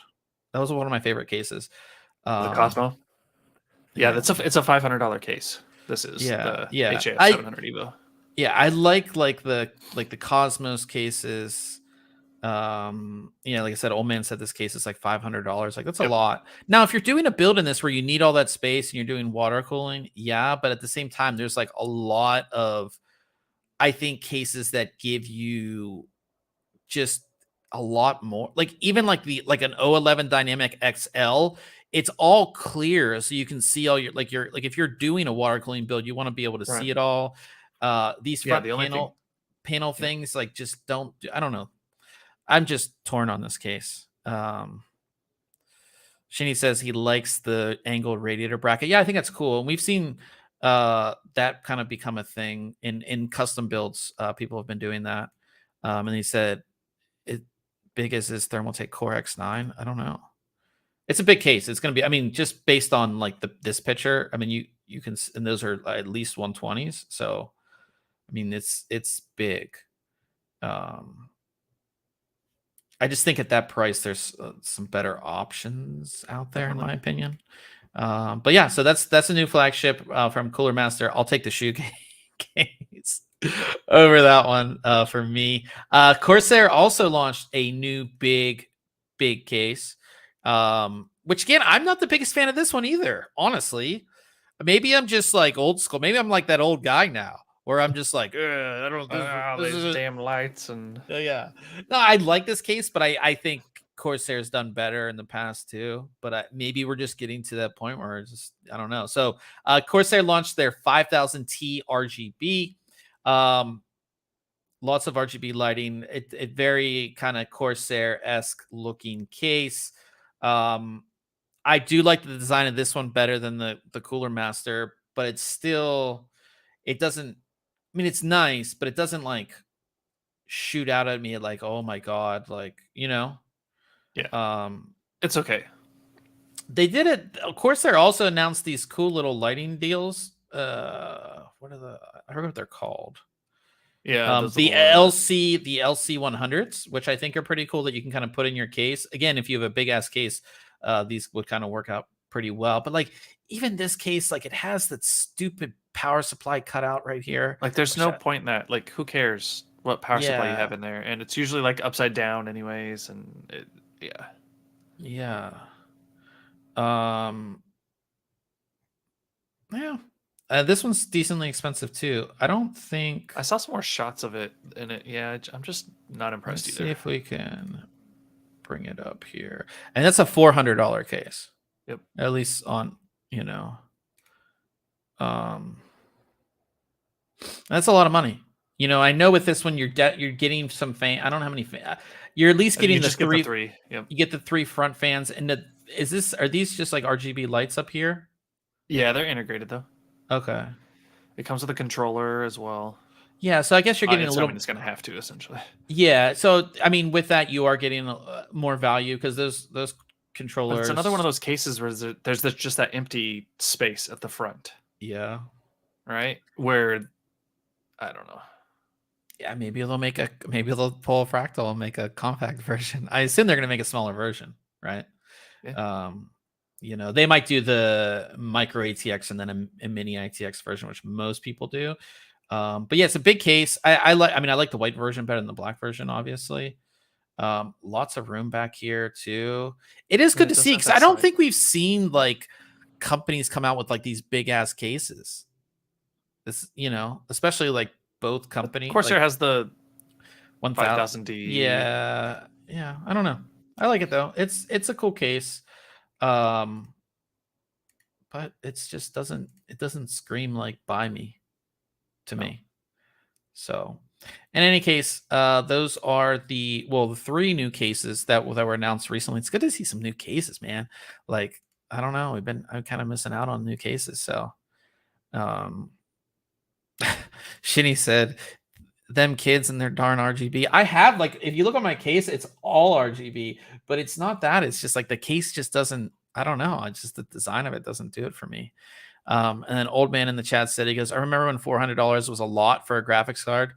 That was one of my favorite cases. The Cosmo. Yeah, it's a $500 case. This is the HAF 700 Evo. Yeah, I like the Cosmos cases. Like I said, old man said this case is like $500. Like that's a lot. Now, if you're doing a build in this where you need all that space and you're doing water cooling, yeah, but at the same time, there's like a lot of, I think, cases that give you just a lot more. Like even like an O11 Dynamic XL, it's all clear, so you can see all your if you're doing a water cooling build, you want to be able to see it all. These front panel things like just don't. I don't know. I'm just torn on this case. Shinny says he likes the angled radiator bracket. Yeah, I think that's cool. And we've seen that kind of become a thing in custom builds. People have been doing that. And he said, big as his Thermaltake Core X9. I don't know. It's a big case. It's going to be, I mean, just based on like this picture, I mean, you can, and those are at least 120s. So, I mean, it's big. I just think at that price, there's some better options out there, in my opinion. But yeah, so that's a new flagship from Cooler Master. I'll take the shoe case over that one for me. Corsair also launched a new big case, which again, I'm not the biggest fan of this one either, honestly. Maybe I'm just like old school. Maybe I'm like that old guy now, where I'm just like, I don't. These damn lights and Yeah. No, I like this case, but I think Corsair's done better in the past too. But maybe we're just getting to that point where it's just I don't know. So Corsair launched their 5000T RGB. Lots of RGB lighting. It very kind of Corsair-esque looking case. I do like the design of this one better than the Cooler Master, but it's still it doesn't. I mean, it's nice, but it doesn't like shoot out at me like, oh my god, like yeah, it's okay. They did it. Of course, they also announced these cool little lighting deals. What are I forget what they're called. Yeah, the LC 100s, which I think are pretty cool that you can kind of put in your case. Again, if you have a big ass case, these would kind of work out pretty well. But like even this case, like it has that stupid power supply cut out right here. Like there's no point in that. Like who cares what power supply you have in there? And it's usually like upside down anyways. And yeah. This one's decently expensive too. I don't think I saw some more shots of it in it. Yeah, I'm just not impressed let's either. see if we can bring it up here. And that's a $400 case. Yep. At least on, that's a lot of money. I know with this one you're getting some fan. I don't know how many you're at least getting the three. Yep. You get the 3 front fans. And are these just like RGB lights up here? Yeah, they're integrated though. Okay. It comes with a controller as well. Yeah, so I guess you're getting a little. It's going to have to essentially. Yeah, so I mean, with that, you are getting more value because those controllers. But it's another one of those cases where there's just that empty space at the front. Yeah. Right, where I don't know. Yeah, maybe they'll pull a Fractal and make a compact version. I assume they're going to make a smaller version, right? Yeah. They might do the micro ATX and then a mini ITX version, which most people do. But yeah, it's a big case. I like the white version better than the black version, obviously. Lots of room back here too. It is good to see because I don't think we've seen like companies come out with like these big ass cases. This, especially like both companies. Corsair has the 1000D. Yeah. I don't know. I like it though. It's a cool case. But it doesn't scream like buy me to me. So in any case, those are the 3 new cases that were announced recently. It's good to see some new cases, man. Like, I don't know. I'm kind of missing out on new cases. So Shinny said, them kids and their darn RGB. I have if you look at my case, it's all RGB, but it's not that. It's just like the case just doesn't, I don't know. It's just the design of it doesn't do it for me. And then Old Man in the chat said, he goes, I remember when $400 was a lot for a graphics card.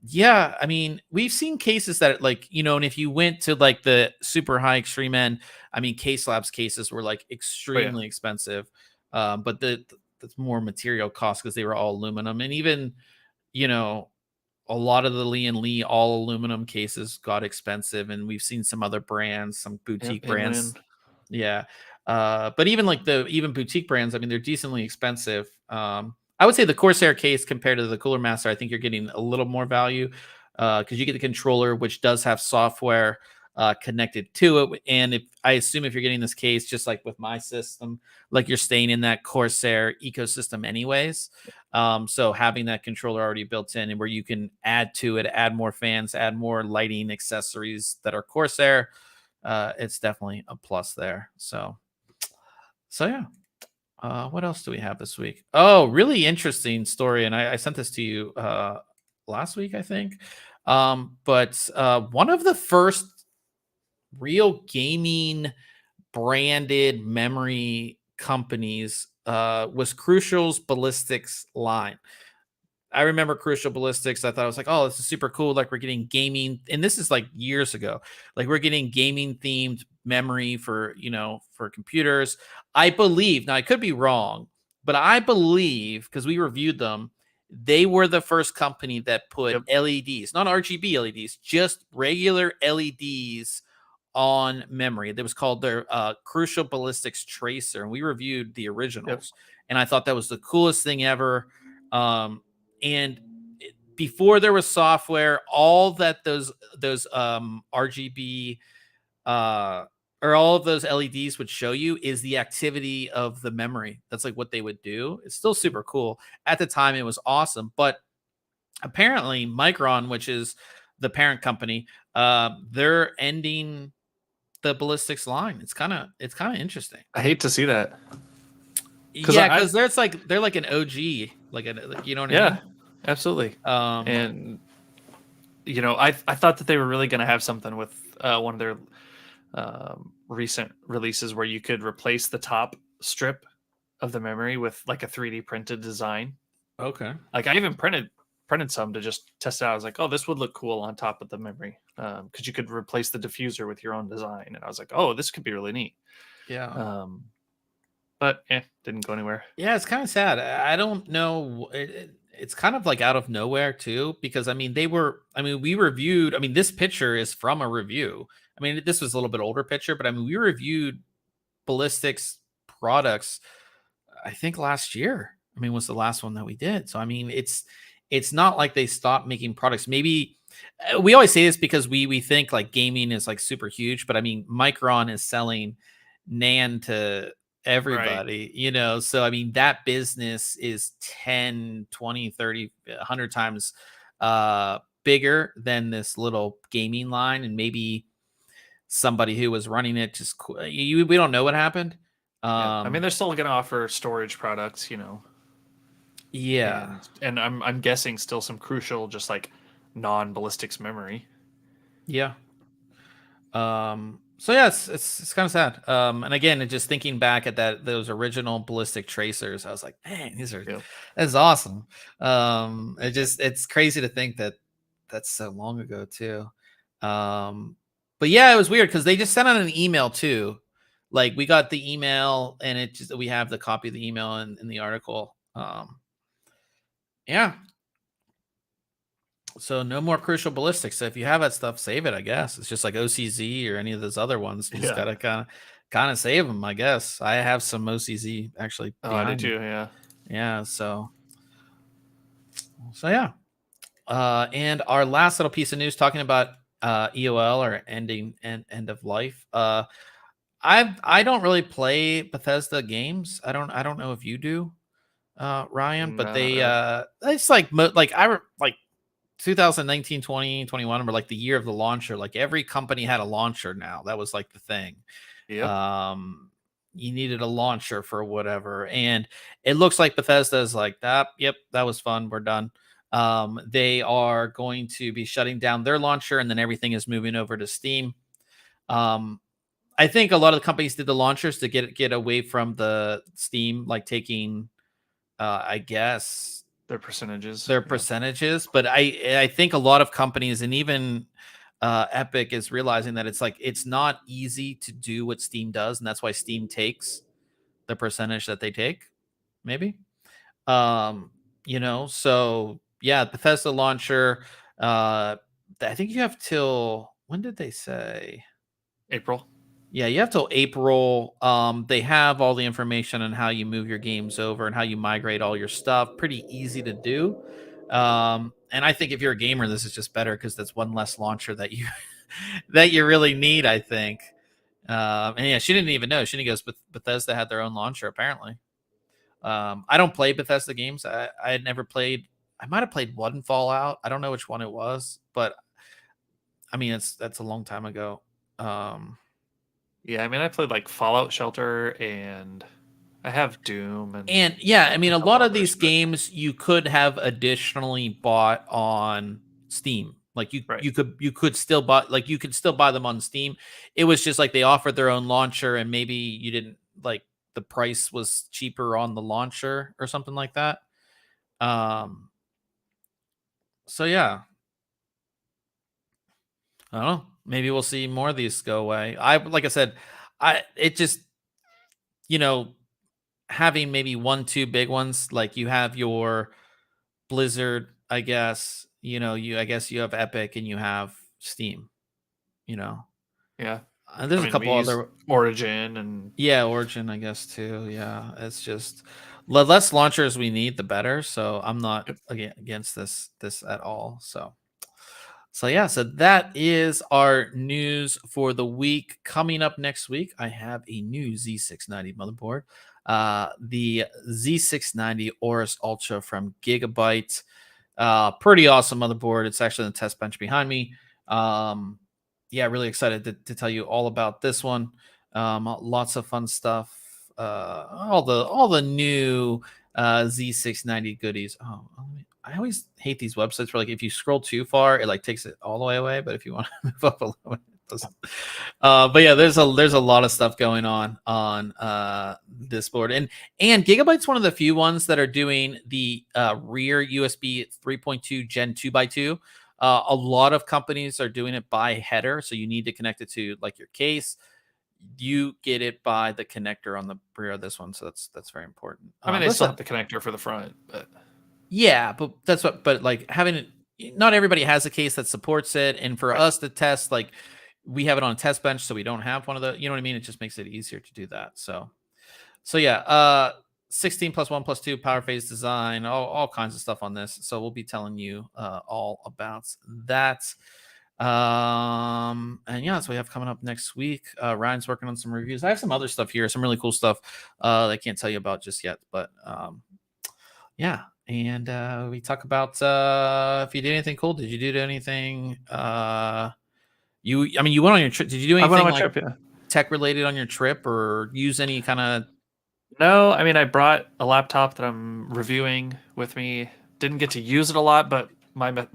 Yeah, I mean, we've seen cases that and if you went to like the super high extreme end, I mean, Case Labs cases were like extremely expensive. But that's more material cost because they were all aluminum. And even, a lot of the Lee all aluminum cases got expensive, and we've seen some other brands, some boutique brands. Yeah. But even boutique brands, I mean, they're decently expensive. I would say the Corsair case compared to the Cooler Master, I think you're getting a little more value because you get the controller, which does have software connected to it. And I assume if you're getting this case, just like with my system, like you're staying in that Corsair ecosystem anyways. So having that controller already built in and where you can add to it, add more fans, add more lighting accessories that are Corsair, it's definitely a plus there. So yeah. What else do we have this week? Oh, really interesting story. And I sent this to you last week, I think. But one of the first real gaming branded memory companies was Crucial's Ballistics line. I remember Crucial Ballistics. I thought I was like, oh, this is super cool. Like we're getting gaming, and this is like years ago. Like we're getting gaming themed memory for for computers. I believe now I could be wrong, but I believe because we reviewed them, they were the first company that put Yep. LEDs, not RGB LEDs, just regular LEDs on memory. That was called their Crucial Ballistics Tracer, and we reviewed the originals. And I thought that was the coolest thing ever. And before there was software, all that those RGB or all of those LEDs would show you is the activity of the memory. That's like what they would do. It's still super cool. At the time, it was awesome, but apparently Micron, which is the parent company, they're ending the ballistics line. It's kind of interesting. I hate to see that. Yeah, because they're like an OG, like you know what I mean? Yeah, absolutely. And I thought that they were really going to have something with one of their recent releases where you could replace the top strip of the memory with like a 3D printed design. Okay. Like I even printed some to just test it out. I was like, oh, this would look cool on top of the memory because you could replace the diffuser with your own design. And I was like, oh, this could be really neat. Yeah. But didn't go anywhere. Yeah, it's kind of sad. I don't know. It's kind of like out of nowhere too, because we reviewed. This picture is from a review. This was a little bit older picture, but we reviewed ballistics products. I think last year. Was the last one that we did. So it's not like they stopped making products. Maybe we always say this because we think like gaming is like super huge, but Micron is selling NAND to everybody, right. So that business is 10, 20, 30, 100 times bigger than this little gaming line. And maybe somebody who was running it just we don't know what happened. They're still going to offer storage products, Yeah. And I'm guessing still some crucial just like non-ballistics memory. Yeah. So yeah, it's kind of sad. And again, just thinking back at those original ballistic tracers, I was like, man, that's awesome. It's crazy to think that that's so long ago too. But yeah, it was weird because they just sent out an email too. Like we got the email and we have the copy of the email in the article. Yeah. So no more crucial ballistics. So if you have that stuff, save it. I guess it's just like OCZ or any of those other ones. You just gotta kind of save them. I guess I have some OCZ actually. Oh, I do too. Yeah. Yeah. So yeah. And our last little piece of news talking about EOL or end of life. I don't really play Bethesda games. I don't know if you do, Ryan. But it's like 2019, 20, 21 were like the year of the launcher. Like every company had a launcher now. That was like the thing. Yep. You needed a launcher for whatever. And it looks like Bethesda is like that. Yep, that was fun. We're done. They are going to be shutting down their launcher and then everything is moving over to Steam. I think a lot of the companies did the launchers to get away from the Steam, like taking, I guess, their percentages. But I think a lot of companies and even Epic is realizing that it's not easy to do what Steam does, and that's why Steam takes the percentage that they take. Maybe, So yeah, Bethesda launcher. I think you have till when did they say? April. Yeah, you have till April. They have all the information on how you move your games over and how you migrate all your stuff. Pretty easy to do. And I think if you're a gamer, this is just better because that's one less launcher that you that you really need, I think. And yeah, she didn't even know. She goes, but Bethesda had their own launcher, apparently. I don't play Bethesda games. I had never played. I might have played one Fallout. I don't know which one it was, but that's a long time ago. Yeah, I played like Fallout Shelter and I have Doom and yeah, a lot of these games you could have additionally bought on Steam. Like you could still buy them on Steam. It was just like they offered their own launcher and maybe you didn't like the price was cheaper on the launcher or something like that. So yeah, I don't know. Maybe we'll see more of these go away. Like I said, it just, you know, having maybe 1, 2 big ones, like you have your Blizzard, I guess, I guess you have Epic and you have Steam, you know. Yeah. I There's a mean, we couple use other, Origin and yeah, Origin, I guess too. Yeah, it's just the less launchers we need, the better. So I'm not yep. against this at all. So yeah, so that is our news for the week. Coming up next week, I have a new Z690 motherboard, the Z690 Aorus Ultra from Gigabyte. Pretty awesome motherboard. It's actually on the test bench behind me. Yeah, really excited to tell you all about this one. Lots of fun stuff. All the new Z690 goodies. I always hate these websites where like if you scroll too far, it like takes it all the way away. But if you want to move up a little bit, it doesn't. But yeah, there's a lot of stuff going on this board, and Gigabyte's one of the few ones that are doing the rear USB 3.2 Gen 2x2. A lot of companies are doing it by header, so you need to connect it to like your case. You get it by the connector on the rear of this one, so that's very important. I mean, they still have the connector for the front, but yeah, but but like having it, not everybody has a case that supports it, and for us to test, like we have it on a test bench, so we don't have one of the, you know what I mean? It just makes it easier to do that. So yeah, 16 plus 1 plus 2 power phase design, all kinds of stuff on this. So we'll be telling you all about that. And yeah, that's what we have coming up next week. Ryan's working on some reviews. I have some other stuff here, some really cool stuff that I can't tell you about just yet, but yeah. And we talk about if you did anything cool. Did you do anything? You went on your trip. Did you do I went anything on my like trip, yeah. tech related on your trip, or use any kind of? No, I mean, I brought a laptop that I'm reviewing with me. Didn't get to use it a lot, but my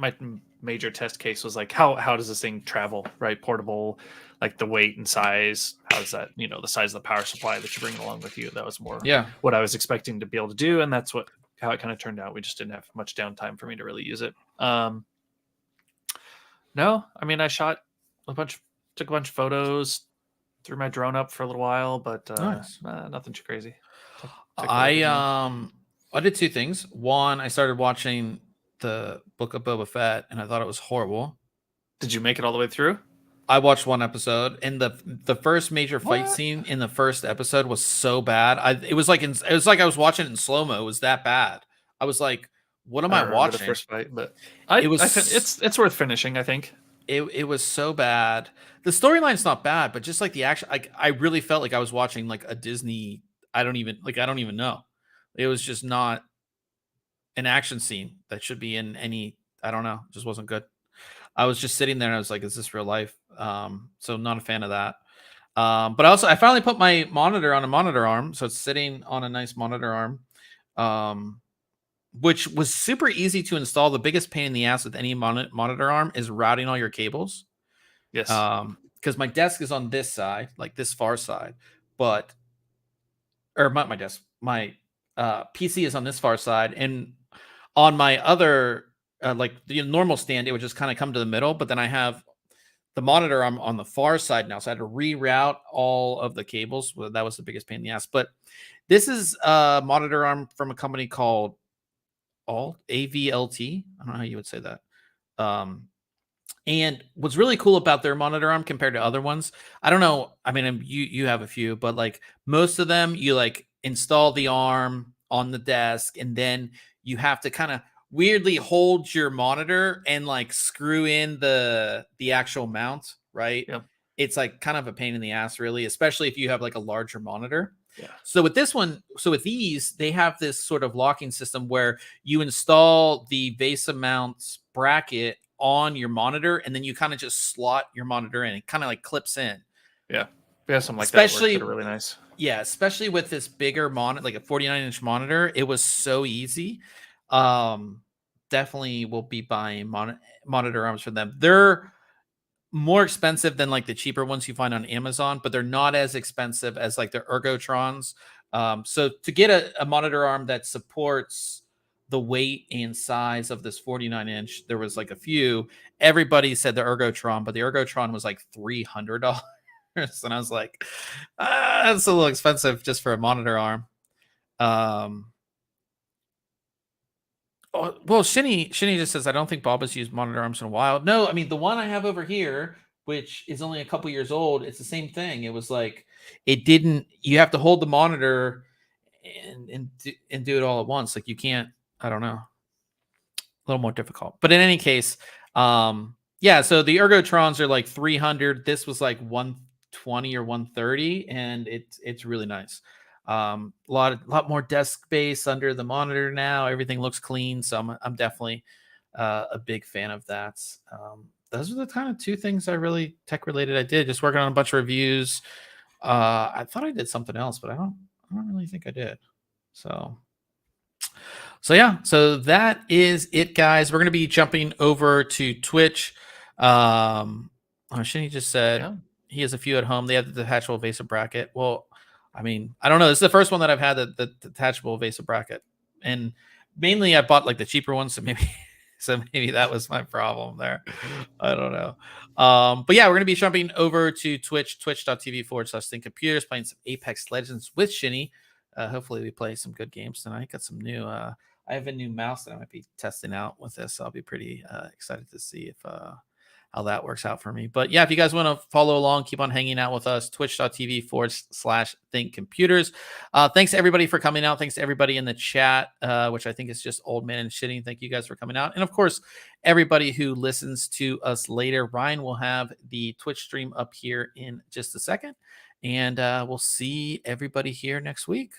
major test case was like, how does this thing travel, right? Portable, like the weight and size. How does that, the size of the power supply that you bring along with you? That was more what I was expecting to be able to do, and that's how it kind of turned out. We just didn't have much downtime for me to really use it. No, I mean, I took a bunch of photos, threw my drone up for a little while, but Nice. nothing too crazy. I did two things. One, I started watching the Book of Boba Fett, and I thought it was horrible. Did you make it all the way through? I watched one episode, and the first major fight scene in the first episode was so bad. It was like I was watching it in slow mo. It was that bad. I was like, "What am I watching?" The first fight, but it's worth finishing. I think it was so bad. The storyline's not bad, but just like the action, I really felt like I was watching like a Disney. I don't even know. It was just not an action scene that should be in any. I don't know. It just wasn't good. I was just sitting there and I was like, is this real life? So not a fan of that. But I finally put my monitor on a monitor arm. So it's sitting on a nice monitor arm, which was super easy to install. The biggest pain in the ass with any monitor arm is routing all your cables. Yes. Because my desk is on this side, like this far side, or not my desk, my PC is on this far side. And on my other, like the normal stand, it would just kind of come to the middle, but then I have the monitor on the far side now, so I had to reroute all of the cables. Well, that was the biggest pain in the ass. But this is a monitor arm from a company called AVLT. I don't know how you would say that. And what's really cool about their monitor arm compared to other ones, I don't know. I mean, you have a few, but like most of them, you like install the arm on the desk, and then you have to kind of weirdly hold your monitor and like screw in the actual mount, right? Yep. It's like kind of a pain in the ass, really, especially if you have like a larger monitor. Yeah. So with these, they have this sort of locking system where you install the VESA mount bracket on your monitor, and then you kind of just slot your monitor in. It kind of like clips in. Yeah. Yeah, something like especially, that are really nice. Yeah, especially with this bigger monitor, like a 49-inch monitor, it was so easy. Definitely will be buying monitor arms for them. They're more expensive than like the cheaper ones you find on Amazon, but they're not as expensive as like the Ergotrons. So to get a monitor arm that supports the weight and size of this 49-inch. There was like a few. Everybody said the Ergotron, but the Ergotron was like $300. And I was like, that's a little expensive just for a monitor arm. Well, Shinny just says, I don't think Bob has used monitor arms in a while. No, I mean, the one I have over here, which is only a couple years old, it's the same thing. It was like, you have to hold the monitor and do it all at once. Like you can't, I don't know, a little more difficult. But in any case, yeah, so the Ergotrons are like 300. This was like 120 or 130, and it's really nice. A lot more desk space under the monitor now. Everything looks clean, so I'm definitely a big fan of that. Those are the kind of two things I really tech related I did. Just working on a bunch of reviews. I thought I did something else, but I don't really think I did. So yeah, so that is it, guys. We're going to be jumping over to Twitch. Shinny just said he has a few at home. They have the detachable VESA bracket. Well, I mean, I don't know. This is the first one that I've had the detachable VESA bracket, and mainly I bought like the cheaper ones, so maybe that was my problem there. I don't know. But yeah, we're gonna be jumping over to Twitch, twitch.tv/ThinkComputers, playing some Apex Legends with Shinny. Hopefully we play some good games tonight. Got some new I have a new mouse that I might be testing out with this. So I'll be pretty excited to see if how that works out for me. But yeah, if you guys want to follow along, keep on hanging out with us, twitch.tv/ThinkComputers. Thanks to everybody for coming out. Thanks to everybody in the chat, which I think is just old man and shitting. Thank you guys for coming out. And of course, everybody who listens to us later. Ryan will have the Twitch stream up here in just a second. And we'll see everybody here next week.